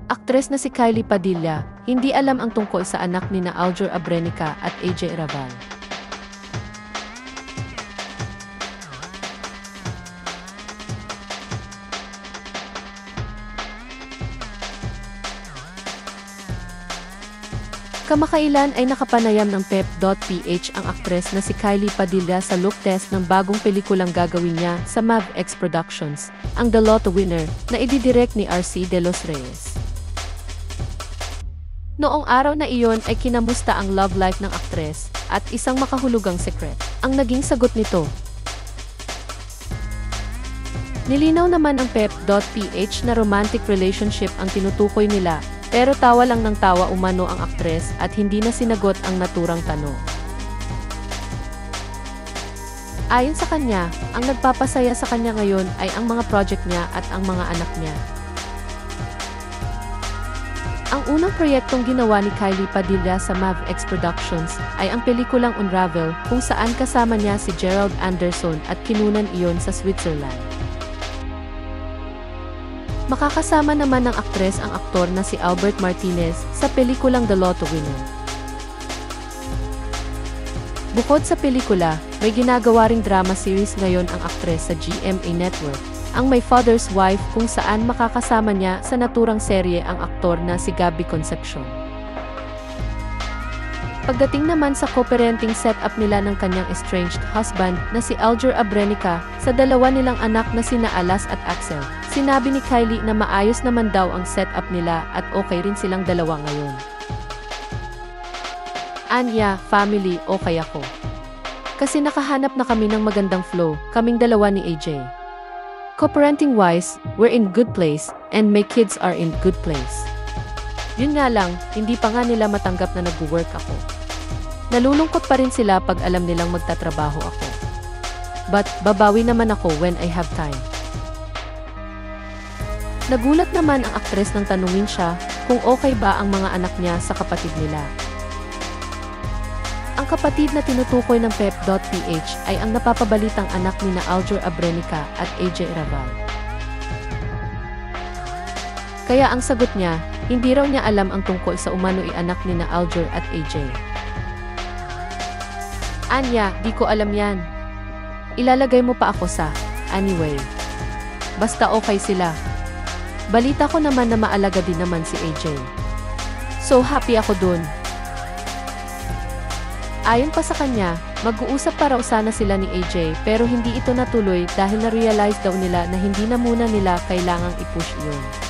Aktres na si Kylie Padilla, hindi alam ang tungkol sa anak ni na Aljur Abrenica at AJ Rabal. Kamakailan ay nakapanayam ng Pep.ph ang aktres na si Kylie Padilla sa look test ng bagong pelikulang gagawin niya sa MavX Productions, ang The Lotto Winner, na ididirect ni RC De Los Reyes. Noong araw na iyon ay kinamusta ang love life ng aktres at isang makahulugang sekret ang naging sagot nito. Nilinaw naman ang Pep.ph na romantic relationship ang tinutukoy nila, pero tawa lang ng tawa umano ang aktres at hindi na sinagot ang naturang tanong. Ayon sa kanya, ang nagpapasaya sa kanya ngayon ay ang mga project niya at ang mga anak niya. Ang unang proyektong ginawa ni Kylie Padilla sa MavX Productions ay ang pelikulang Unravel, kung saan kasama niya si Gerald Anderson at kinunan iyon sa Switzerland. Makakasama naman ng aktres ang aktor na si Albert Martinez sa pelikulang The Lotto Winner. Bukod sa pelikula, may ginagawa ring drama series ngayon ang aktres sa GMA Network, ang My Father's Wife, kung saan makakasama niya sa naturang serye ang aktor na si Gabby Concepcion. Pagdating naman sa co-parenting setup nila ng kanyang estranged husband na si Aljur Abrenica sa dalawa nilang anak na sina Alas at Axel, sinabi ni Kylie na maayos naman daw ang setup nila at okay rin silang dalawa ngayon. Anya, family, okay ako. Kasi nakahanap na kami ng magandang flow, kaming dalawa ni AJ. Co-parenting wise, we're in good place, and my kids are in good place. Yun nga lang, hindi pa nga nila matanggap na nag-work ako. Nalulungkot pa rin sila pag alam nilang magtatrabaho ako. But, babawi naman ako when I have time. Nagulat naman ang aktres nang tanungin siya kung okay ba ang mga anak niya sa kapatid nila. Ang kapatid na tinutukoy ng Pep.ph ay ang napapabalitang anak ni na Aljur Abrenica at AJ Rabal. Kaya ang sagot niya, hindi raw niya alam ang tungkol sa umano'y anak ni na Aljur at AJ. Anya, di ko alam yan. Ilalagay mo pa ako sa, anyway. Basta okay sila. Balita ko naman na maalaga din naman si AJ. So happy ako dun. Ayon pa sa kanya, mag-uusap pa raw sana sila ni AJ pero hindi ito natuloy dahil na-realize daw nila na hindi na muna nila kailangang i-push iyon.